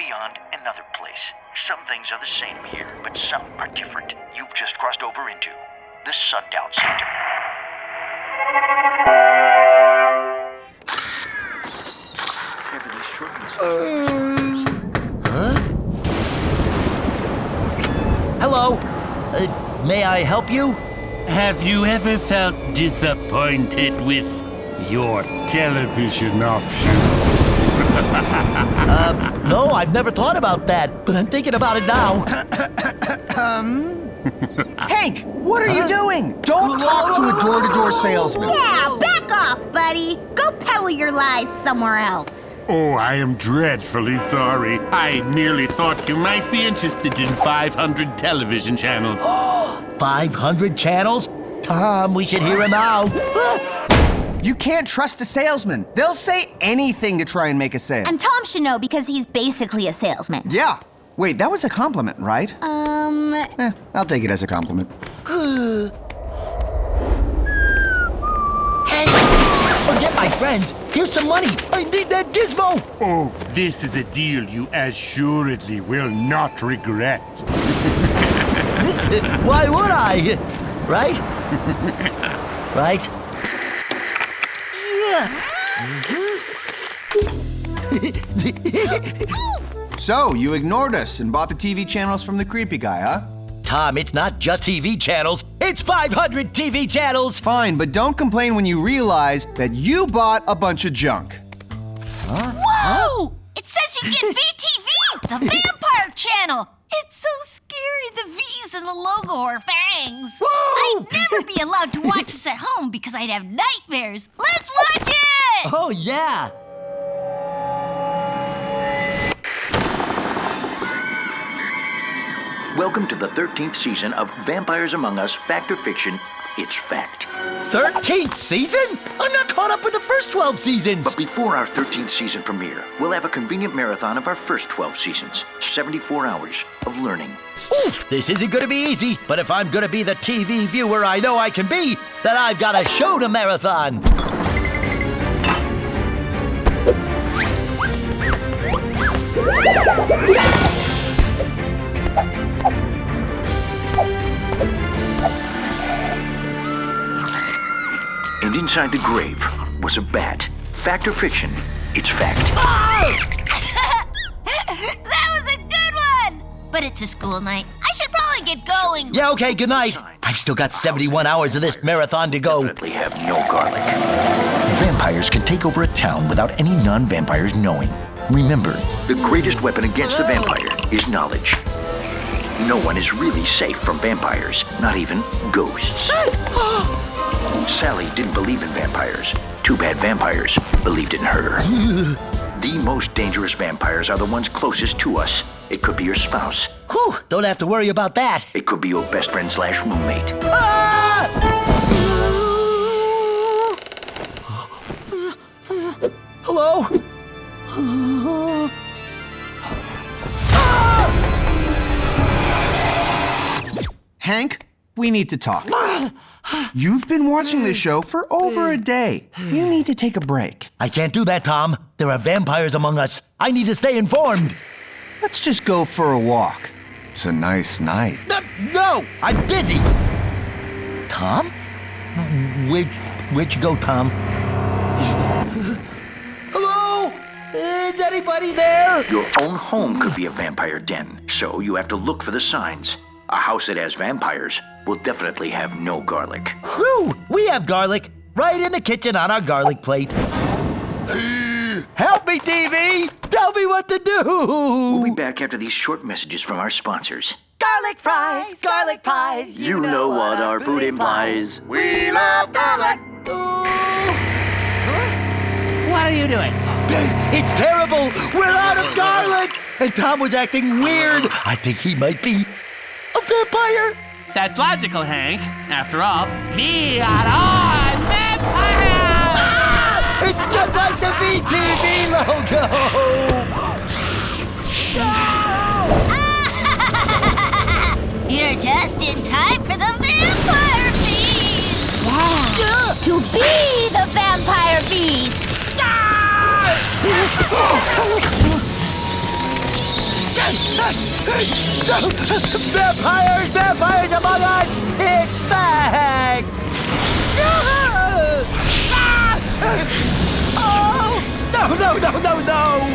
beyond another place. Some things are the same here, but some are different. You've just crossed over into the Sundown Sector. Hello. May I help you? Have you ever felt disappointed with your television options? No, I've never thought about that, but I'm thinking about it now. Hank, what are you doing? Don't talk to a door-to-door salesman. Yeah, back off, buddy. Go peddle your lies somewhere else. Oh, I am dreadfully sorry. I merely thought you might be interested in 500 television channels. 500 channels? Tom, we should hear him out. You can't trust a salesman. They'll say anything to try and make a sale. And Tom should know because he's basically a salesman. Yeah. Wait, that was a compliment, right? I'll take it as a compliment. Hey, forget my friends. Here's some money. I need that gizmo. Oh, this is a deal you assuredly will not regret. Why would I? Right? Right? So, you ignored us and bought the TV channels from the creepy guy, huh? Tom, it's not just TV channels. It's 500 TV channels. Fine, but don't complain when you realize that you bought a bunch of junk. Whoa! It says you get VTV, the vampire channel. It's so scary, the V's in the logo are fangs. I'd never be allowed to watch this at home because I'd have nightmares. Let's watch it! Oh, yeah. Welcome to the 13th season of Vampires Among Us Fact or Fiction, It's Fact. 13th season? I'm not caught up with the first 12 seasons. But before our 13th season premiere, we'll have a convenient marathon of our first 12 seasons. 74 hours of learning. Oof, this isn't gonna be easy, but if I'm gonna be the TV viewer I know I can be, then I've got a show to marathon. And inside the grave was a bat. Fact or fiction, it's fact. That was a good one! But it's a school night. I should probably get going. Yeah, okay, good night. I've still got 71 hours of this marathon to go. Definitely have no garlic. Vampires can take over a town without any non-vampires knowing. Remember, the greatest weapon against a vampire is knowledge. No one is really safe from vampires, not even ghosts. Sally didn't believe in vampires. Too bad vampires believed in her. The most dangerous vampires are the ones closest to us. It could be your spouse. Whew, don't have to worry about that. It could be your best friend / roommate. Ah! Hello? Hank, we need to talk. You've been watching this show for over a day. You need to take a break. I can't do that, Tom. There are vampires among us. I need to stay informed. Let's just go for a walk. It's a nice night. No, I'm busy. Tom? Where'd you go, Tom? Hello? Is anybody there? Your own home could be a vampire den, so you have to look for the signs. A house that has vampires will definitely have no garlic. Whew, we have garlic right in the kitchen on our garlic plate. Help me, TV! Tell me what to do! We'll be back after these short messages from our sponsors. Garlic fries, garlic pies. You know what our food implies. We love garlic. What are you doing? Ben, it's terrible! We're out of garlic! And Tom was acting weird. I think he might be a vampire. That's logical, Hank. After all, we are all vampires! Ah! It's just like the VTV logo! You're just in time for the vampire feast! Yeah! To be the vampire feast! Vampires! Vampires among us! It's Fang! Oh! No, no, no, no, no!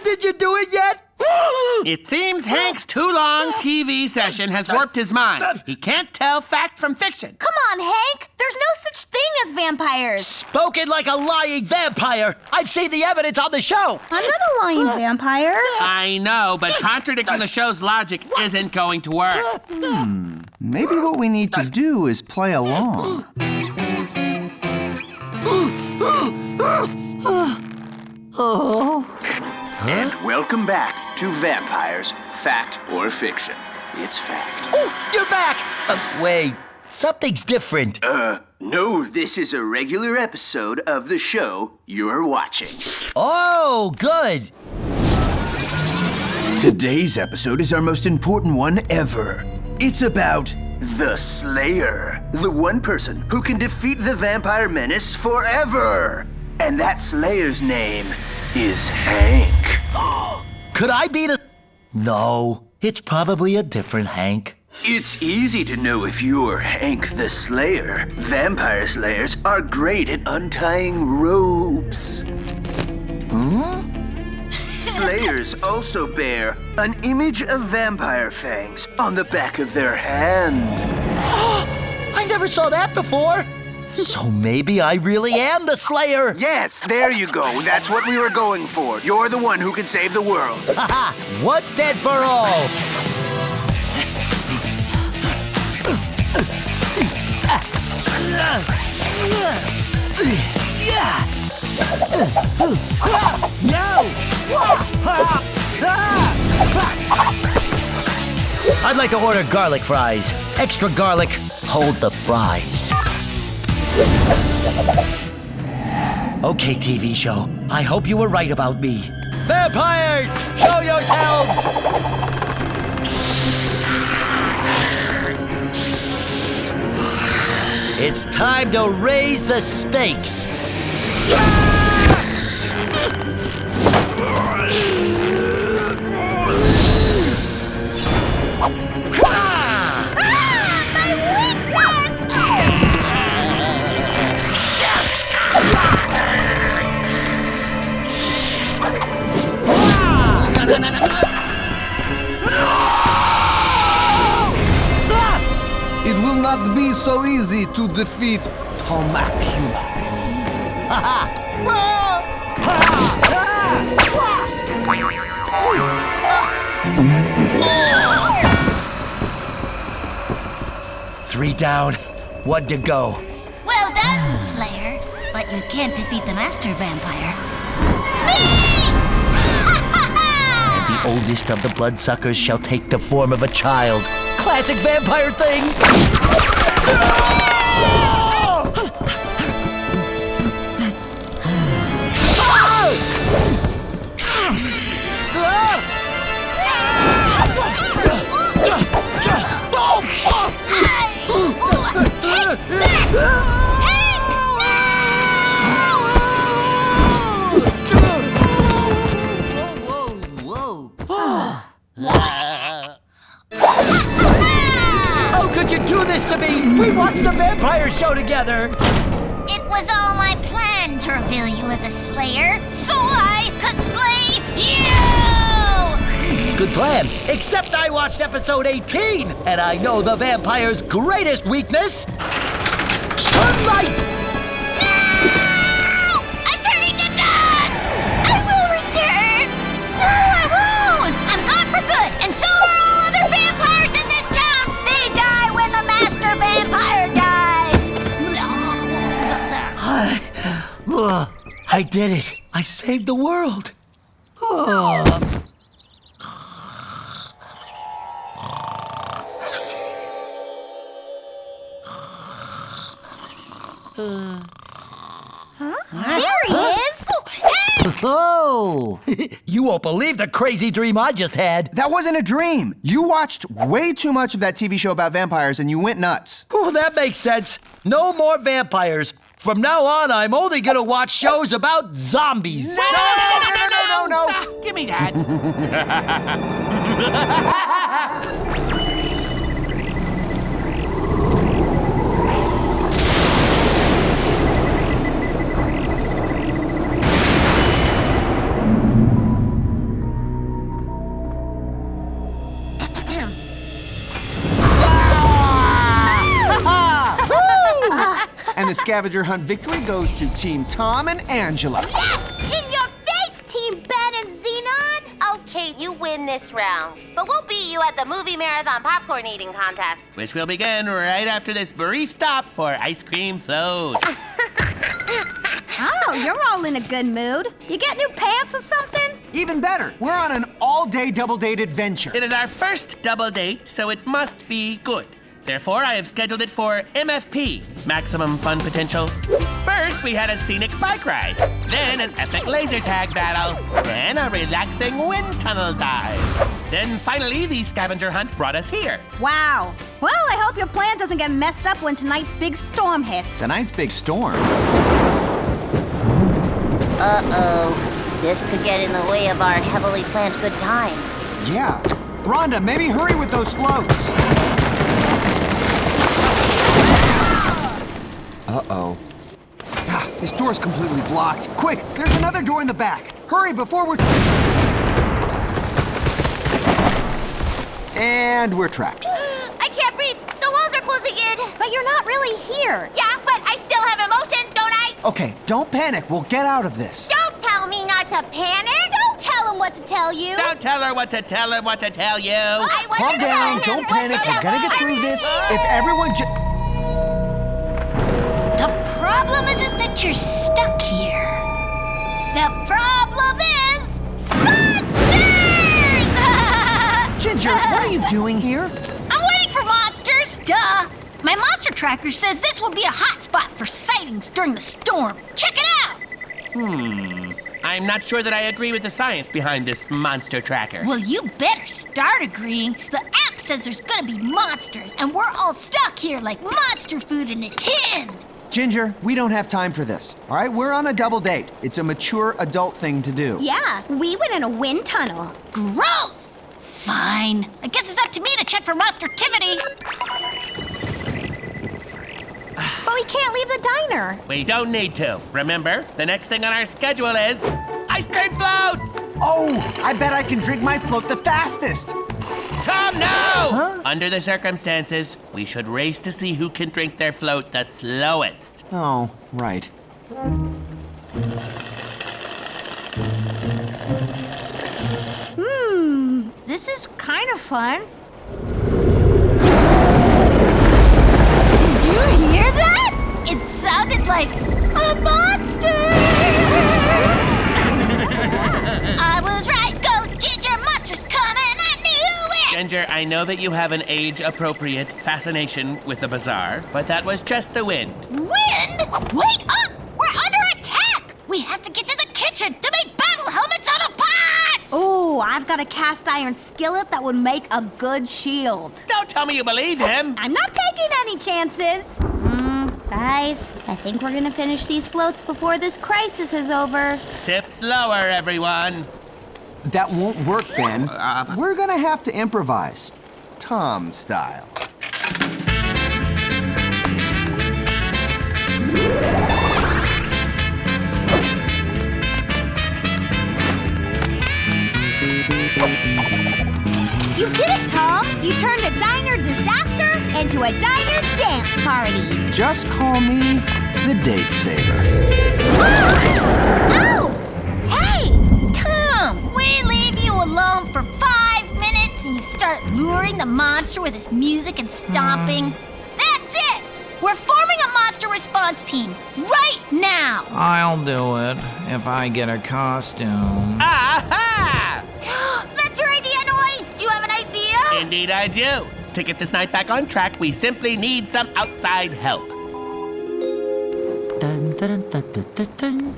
Did you do it yet? It seems Hank's too long TV session has warped his mind. He can't tell fact from fiction. Come on, Hank. There's no such thing as vampires. Spoken like a lying vampire. I've seen the evidence on the show. I'm not a lying vampire. I know, but contradicting the show's logic isn't going to work. Maybe what we need to do is play along. And welcome back to Vampires, Fact or Fiction. It's fact. Oh, you're back. Wait, something's different. No, this is a regular episode of the show you're watching. Oh, good. Today's episode is our most important one ever. It's about The Slayer, the one person who can defeat the vampire menace forever. And that Slayer's name is Hank. Could I be the... No, it's probably a different Hank. It's easy to know if you're Hank the Slayer. Vampire slayers are great at untying ropes. Slayers also bear an image of vampire fangs on the back of their hand. I never saw that before. So maybe I really am the Slayer. Yes, there you go. That's what we were going for. You're the one who can save the world. Haha, once and for all. I'd like to order garlic fries. Extra garlic, hold the fries. Okay, TV show. I hope you were right about me. Vampires, show yourselves! It's time to raise the stakes. It will not be so easy to defeat Tomacula. 3 down, 1 to go. Well done, Slayer. But you can't defeat the master vampire. And the oldest of the bloodsuckers shall take the form of a child. Classic vampire thing! How could you do this to me? We watched the vampire show together. It was all my plan to reveal you as a slayer, so I could slay you! Good plan, except I watched episode 18, and I know the vampire's greatest weakness. Sunlight! No! I'm turning to dust! I will return! No, I won't! I'm gone for good, and so are all other vampires in this town! They die when the master vampire dies! I did it. I saved the world. There he is! Hank! Oh! You won't believe the crazy dream I just had. That wasn't a dream. You watched way too much of that TV show about vampires and you went nuts. Oh, that makes sense. No more vampires. From now on, I'm only gonna watch shows about zombies. No. Give me that. And the scavenger hunt victory goes to Team Tom and Angela. Yes! In your face, Team Ben and Xenon! Okay, you win this round. But we'll beat you at the movie marathon popcorn eating contest. Which will begin right after this brief stop for ice cream floats. Oh, you're all in a good mood. You get new pants or something? Even better, we're on an all-day double-date adventure. It is our first double date, so it must be good. Therefore, I have scheduled it for MFP, Maximum Fun Potential. First, we had a scenic bike ride, then an epic laser tag battle, then a relaxing wind tunnel dive. Then finally, the scavenger hunt brought us here. Wow. Well, I hope your plan doesn't get messed up when tonight's big storm hits. Tonight's big storm. Uh-oh. This could get in the way of our heavily planned good time. Yeah. Rhonda, maybe hurry with those floats. Uh-oh. This door's completely blocked. Quick, there's another door in the back. Hurry before we're... And we're trapped. I can't breathe. The walls are closing in. But you're not really here. Yeah, but I still have emotions, don't I? Okay, don't panic. We'll get out of this. Don't tell me not to panic. Don't tell him what to tell you. Don't tell her what to tell him what to tell you. Calm down. Don't panic. We're gonna get through this. If everyone The problem isn't that you're stuck here. The problem is monsters! Ginger, what are you doing here? I'm waiting for monsters. Duh. My monster tracker says this will be a hot spot for sightings during the storm. Check it out. I'm not sure that I agree with the science behind this monster tracker. Well, you better start agreeing. The app says there's gonna be monsters, and we're all stuck here like monster food in a tin. Ginger, we don't have time for this. All right, we're on a double date. It's a mature adult thing to do. Yeah, we went in a wind tunnel. Gross! Fine. I guess it's up to me to check for monstertivity. But we can't leave the diner. We don't need to. Remember, the next thing on our schedule is ice cream floats! Oh, I bet I can drink my float the fastest. Tom, no! Huh? Under the circumstances, we should race to see who can drink their float the slowest. Oh, right. This is kind of fun. Did you hear that? It sounded like a monster! I was right. Go, Ginger. Monster's coming. I knew it! Ginger, I know that you have an age-appropriate fascination with the bazaar, but that was just the wind. Wind? Wait up! We're under attack! We have to get to the kitchen to make battle helmets out of pots! Oh, I've got a cast iron skillet that would make a good shield. Don't tell me you believe him! I'm not taking any chances. Guys, I think we're gonna finish these floats before this crisis is over. Sip slower, everyone. That won't work, Ben. We're gonna have to improvise. Tom style. You did it, Tom! You turned a diner disaster into a diner dance party. Just call me the date saver. Ow! Hey! Tom! We leave you alone for 5 minutes and you start luring the monster with his music and stomping. That's it! We're forming a monster response team right now! I'll do it if I get a costume. Aha! Indeed I do. To get this night back on track, we simply need some outside help. Dun, dun, dun, dun, dun, dun.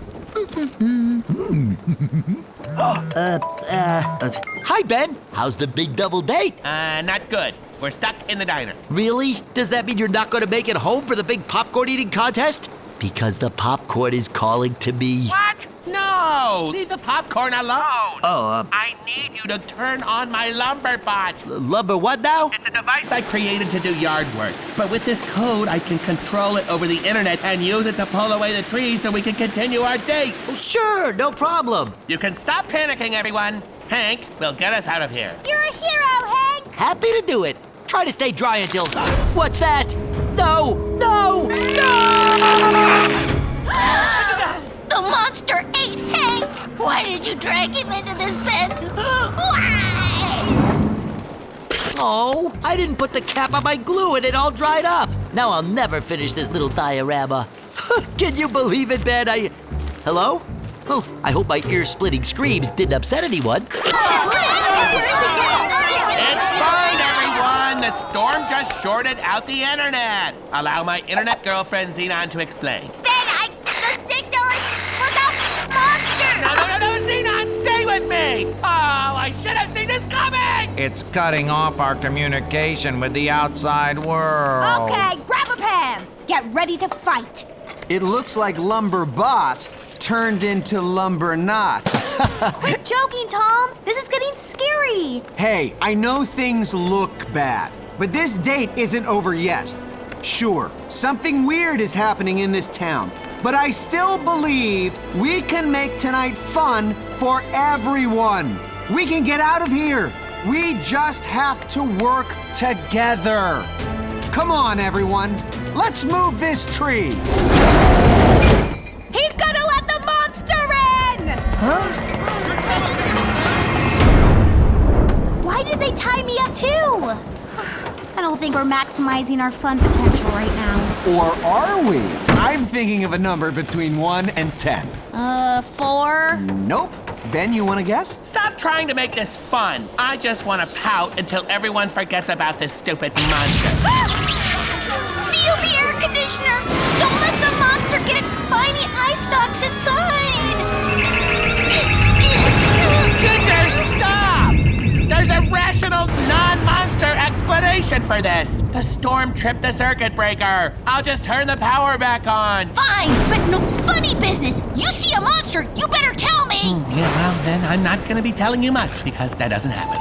Hi, Ben. How's the big double date? Not good. We're stuck in the diner. Really? Does that mean you're not going to make it home for the big popcorn eating contest? Because the popcorn is calling to me. What? No! Leave the popcorn alone. Oh, I need you to turn on my lumber bot. lumber what now? It's a device I created to do yard work. But with this code, I can control it over the internet and use it to pull away the trees so we can continue our date. Oh, sure, no problem. You can stop panicking, everyone. Hank will get us out of here. You're a hero, Hank! Happy to do it. Try to stay dry until... What's that? No! No! No! The monster ate Hank! Why did you drag him into this pen? Why? Oh, I didn't put the cap on my glue and it all dried up. Now I'll never finish this little diorama. Can you believe it, Ben? Hello? Oh, I hope my ear-splitting screams didn't upset anyone. It's fine, everyone. The storm just shorted out the internet. Allow my internet girlfriend Xenon to explain. Ben, the signal is... Look out, monster! No, Xenon, stay with me. Oh, I should have seen this coming. It's cutting off our communication with the outside world. Okay, grab a pen. Get ready to fight. It looks like Lumber Bot turned into Lumber Not. Quit joking, Tom. This is getting scary. Hey, I know things look bad, but this date isn't over yet. Sure, something weird is happening in this town, but I still believe we can make tonight fun for everyone. We can get out of here. We just have to work together. Come on, everyone. Let's move this tree. He's gonna let the monster in! Why did they tie me up too? I don't think we're maximizing our fun potential right now. Or are we? I'm thinking of a number between 1 and 10. 4? Nope. Ben, you want to guess? Stop trying to make this fun. I just want to pout until everyone forgets about this stupid monster. Seal the air conditioner! Don't let the monster get its spiny eye stalks inside! Ginger, stop! There's a rational, non-monster explanation for this. The storm tripped the circuit breaker. I'll just turn the power back on. Fine, but no funny business. You see a monster, you better tell me! Yeah, well, then I'm not going to be telling you much because that doesn't happen.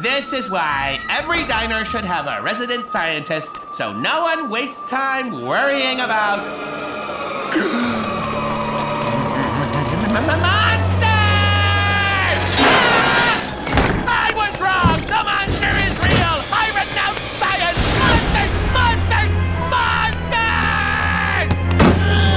This is why every diner should have a resident scientist, so no one wastes time worrying about... Monster! Ah! I was wrong! The monster is real! I renounce science! Monsters! Monsters!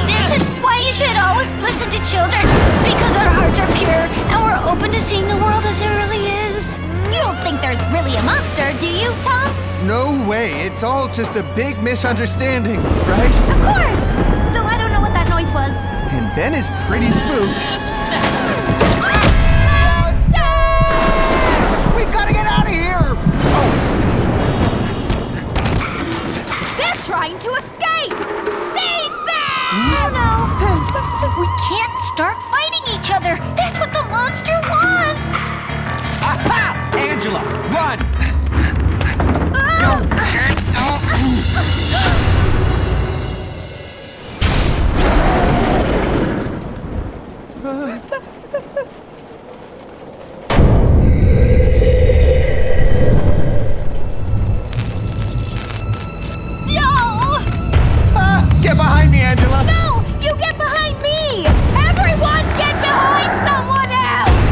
This is why you should always listen to children, because our hearts are pure and we're open to seeing the world as it really is. You don't think there's really a monster, do you, Tom? No way. It's all just a big misunderstanding, right? Of course! Though I don't know what that noise was. And Ben is pretty spooked. Monster! We've got to get out of here! They're trying to escape! Seize them! Oh no! We can't start fighting each other! That's what the monster wants! Aha! Angela, run! Get behind me, Angela! No! You get behind me! Everyone get behind someone else!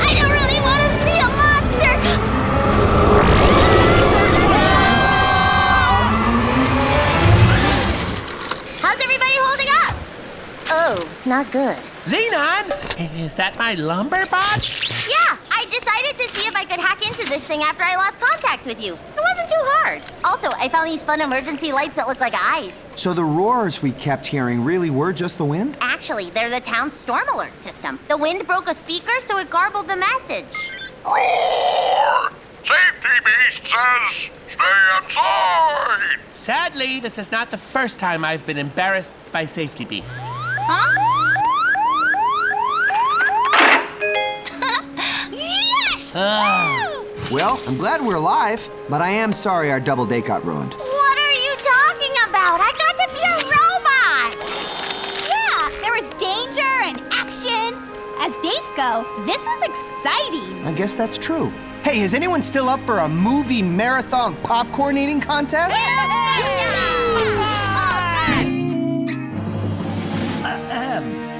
I don't really want to see a monster! How's everybody holding up? Oh, not good. Xenon, is that my lumber bot? Yeah, I decided to see if I could hack into this thing after I lost contact with you. It wasn't too hard. Also, I found these fun emergency lights that look like eyes. So the roars we kept hearing really were just the wind? Actually, they're the town's storm alert system. The wind broke a speaker, so it garbled the message. Roar! Safety Beast says, stay inside! Sadly, this is not the first time I've been embarrassed by Safety Beast. Huh? Yes! Well, I'm glad we're alive, but I am sorry our double date got ruined. What are you talking about? I got to be a robot! Yeah, there was danger and action. As dates go, this was exciting. I guess that's true. Hey, is anyone still up for a movie marathon popcorn eating contest?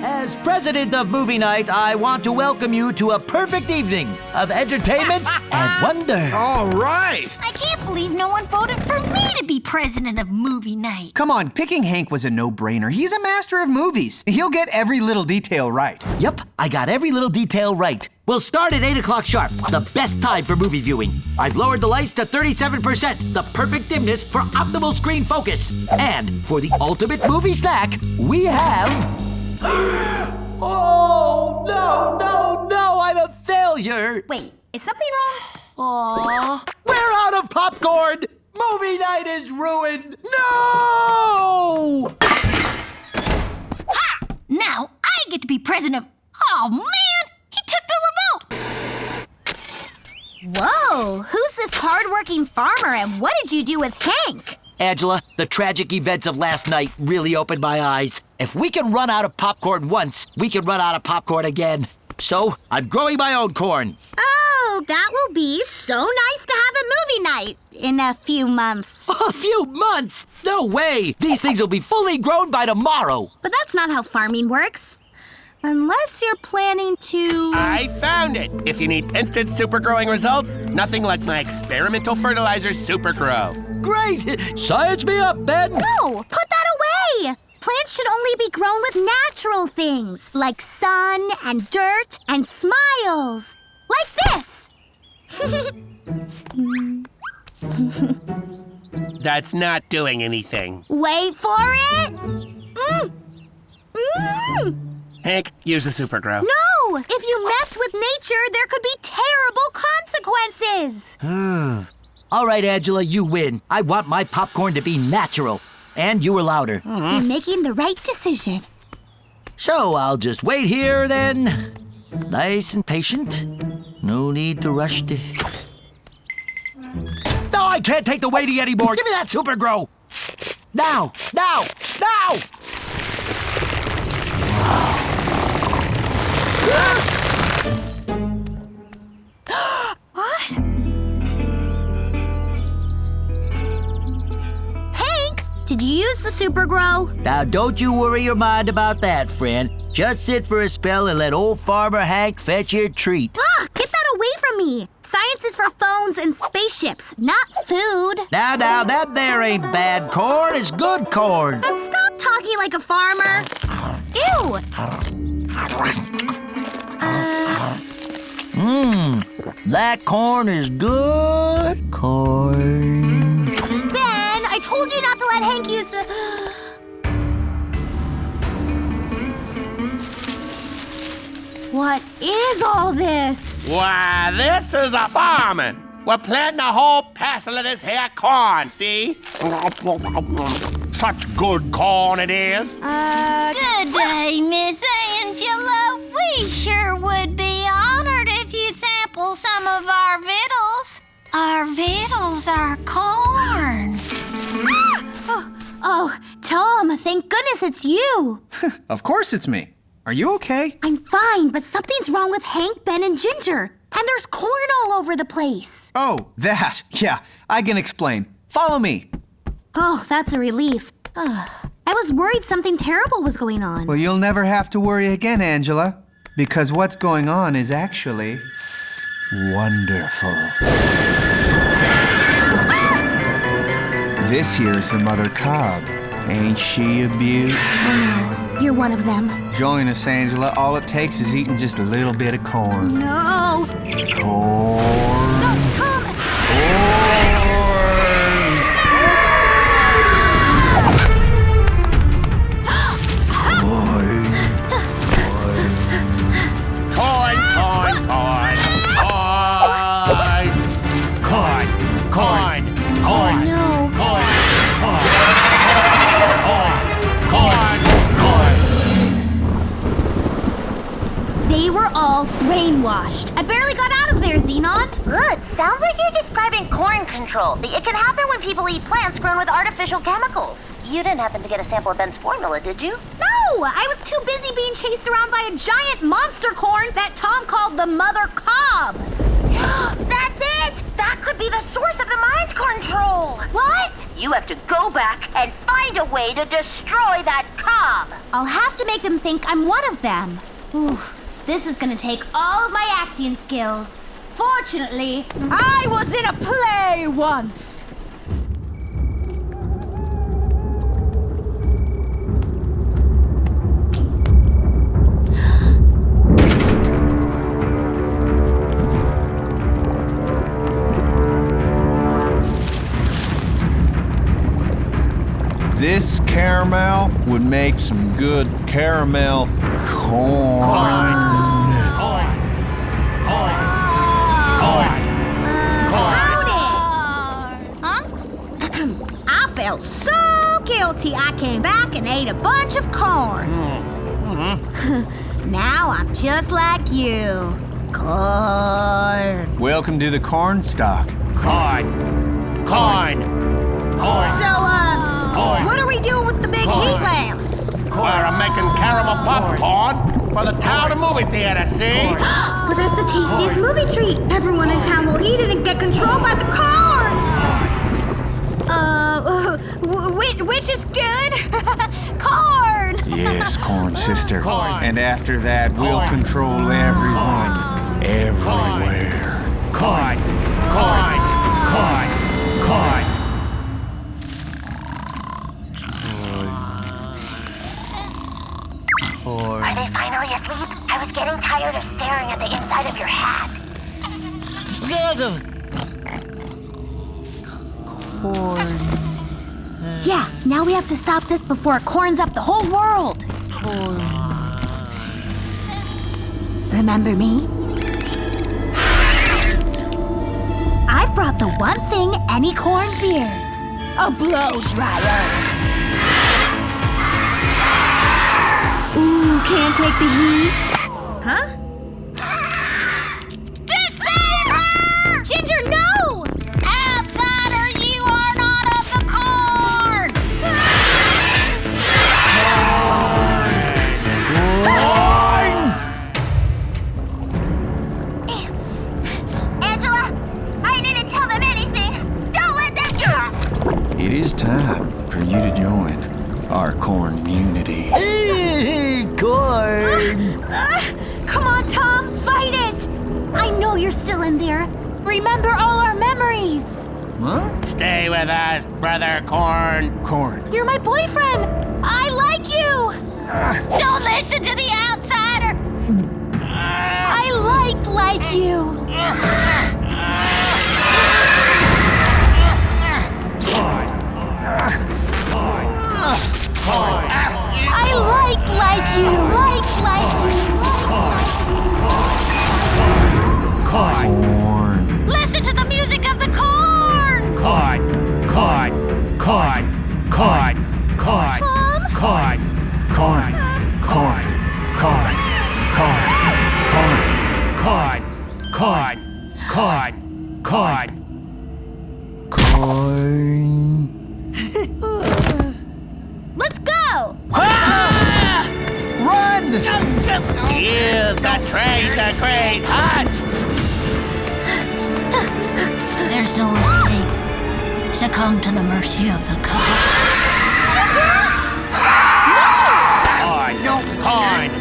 As president of Movie Night, I want to welcome you to a perfect evening of entertainment and wonder. All right. I can't believe no one voted for me to be president of Movie Night. Come on, picking Hank was a no-brainer. He's a master of movies. He'll get every little detail right. Yep, I got every little detail right. We'll start at 8 o'clock sharp, the best time for movie viewing. I've lowered the lights to 37%, the perfect dimness for optimal screen focus. And for the ultimate movie snack, we have... Oh, no, I'm a failure. Wait, is something wrong? Aw, we're out of popcorn. Movie night is ruined. No! Ha! Now I get to be president of... Oh, man! He took the remote! Whoa! Who's this hardworking farmer and what did you do with Hank? Angela, the tragic events of last night really opened my eyes. If we can run out of popcorn once, we can run out of popcorn again. So, I'm growing my own corn. Oh, that will be so nice to have a movie night in a few months. A few months? No way! These things will be fully grown by tomorrow. But that's not how farming works. Unless you're planning to... I found it! If you need instant super growing results, nothing like my experimental fertilizer Super Grow. Great! Science me up, Ben! No! Put that away! Plants should only be grown with natural things, like sun and dirt and smiles. Like this! That's not doing anything. Wait for it! Hank, use the Super Grow. No! If you mess with nature, there could be terrible consequences! All right, Angela, you win. I want my popcorn to be natural. And you were louder. You're making the right decision. So I'll just wait here then. Nice and patient. No need to rush to... No, I can't take the waiting anymore. Give me that Super Grow. Now! What? Hank, did you use the Super Grow? Now, don't you worry your mind about that, friend. Just sit for a spell and let old Farmer Hank fetch your treat. Ah, get that away from me. Science is for phones and spaceships, not food. Now, that there ain't bad corn. It's good corn. And stop talking like a farmer. Ew. That corn is good corn. Ben, I told you not to let Hank use the... What is all this? Why, this is a farming. We're planting a whole parcel of this here corn, see? Such good corn it is. Good day, Miss Angela. We sure would be honored if you'd sample some of our victuals. Our victuals are corn. Oh, Tom, thank goodness it's you. Of course it's me. Are you okay? I'm fine, but something's wrong with Hank, Ben, and Ginger. And there's corn all over the place. Oh, that. Yeah, I can explain. Follow me. Oh, that's a relief. I was worried something terrible was going on. Well, you'll never have to worry again, Angela. Because what's going on is actually wonderful. This here's the mother cob. Ain't she a beaut? Oh, you're you're one of them. Join us, Angela. All it takes is eating just a little bit of corn. No. Corn. No, Tom. They were all brainwashed. I barely got out of there, Xenon. Good. Sounds like you're describing corn control. It can happen when people eat plants grown with artificial chemicals. You didn't happen to get a sample of Ben's formula, did you? No, I was too busy being chased around by a giant monster corn that Tom called the mother cob. That's it! That could be the source of the mind control. What? You have to go back and find a way to destroy that cob. I'll have to make them think I'm one of them. Oof. This is gonna take all of my acting skills. Fortunately, I was in a play once. This caramel would make some good caramel corn. I felt so guilty I came back and ate a bunch of corn. Now I'm just like you. Corn. Welcome to the corn stalk. So, what are we doing with the big heat lamps? We're making caramel popcorn for the town and movie theater, see? But that's the tastiest movie treat. Everyone in town will eat it and get controlled by the corn. Which is good? Corn. Yes, corn sister. And after that, we'll control everyone, everywhere. Corn. Are they finally asleep? I was getting tired of staring at the inside of your hat. Yeah, now we have to stop this before it corns up the whole world. Remember me? I've brought the one thing any corn fears. A blow dryer. Ooh, can't take the heat. Huh? Disable! Ginger, no! Outsider, you are not of the corn! Angela, I didn't tell them anything. Don't let them go. It is time for you to join our corn immunity. Hey, corn! Come on, Tom, fight it! I know you're still in there. Remember all our memories. Huh? Stay with us, brother Corn. Corn. You're my boyfriend. I like you. Don't listen to the outsider. I like you. I like you. Corn. Listen to the music of the corn. Let's go. Run! You betrayed the great husk! There's no escape. Succumb to the mercy of the cob. Corn!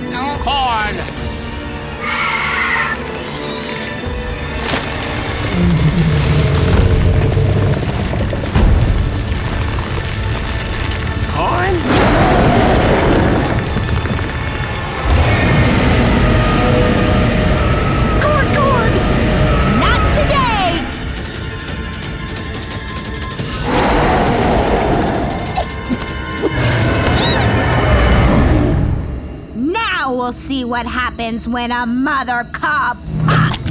will see what happens when a mother cob pops.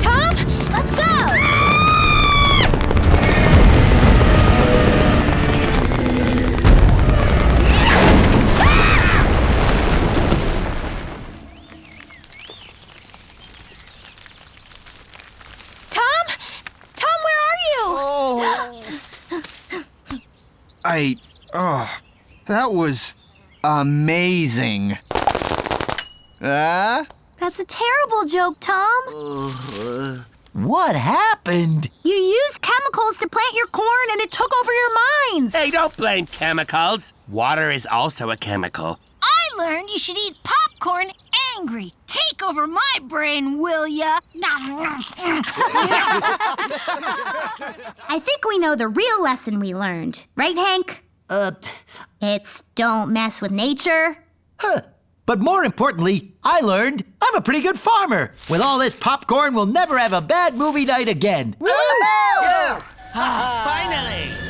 Tom, let's go! That was amazing. That's a terrible joke, Tom. What happened? You used chemicals to plant your corn and it took over your minds. Hey, don't blame chemicals. Water is also a chemical. I learned you should eat popcorn angry. Take over my brain, will ya? I think we know the real lesson we learned. Right, Hank? It's don't mess with nature. But more importantly, I learned I'm a pretty good farmer. With all this popcorn, we'll never have a bad movie night again. Finally!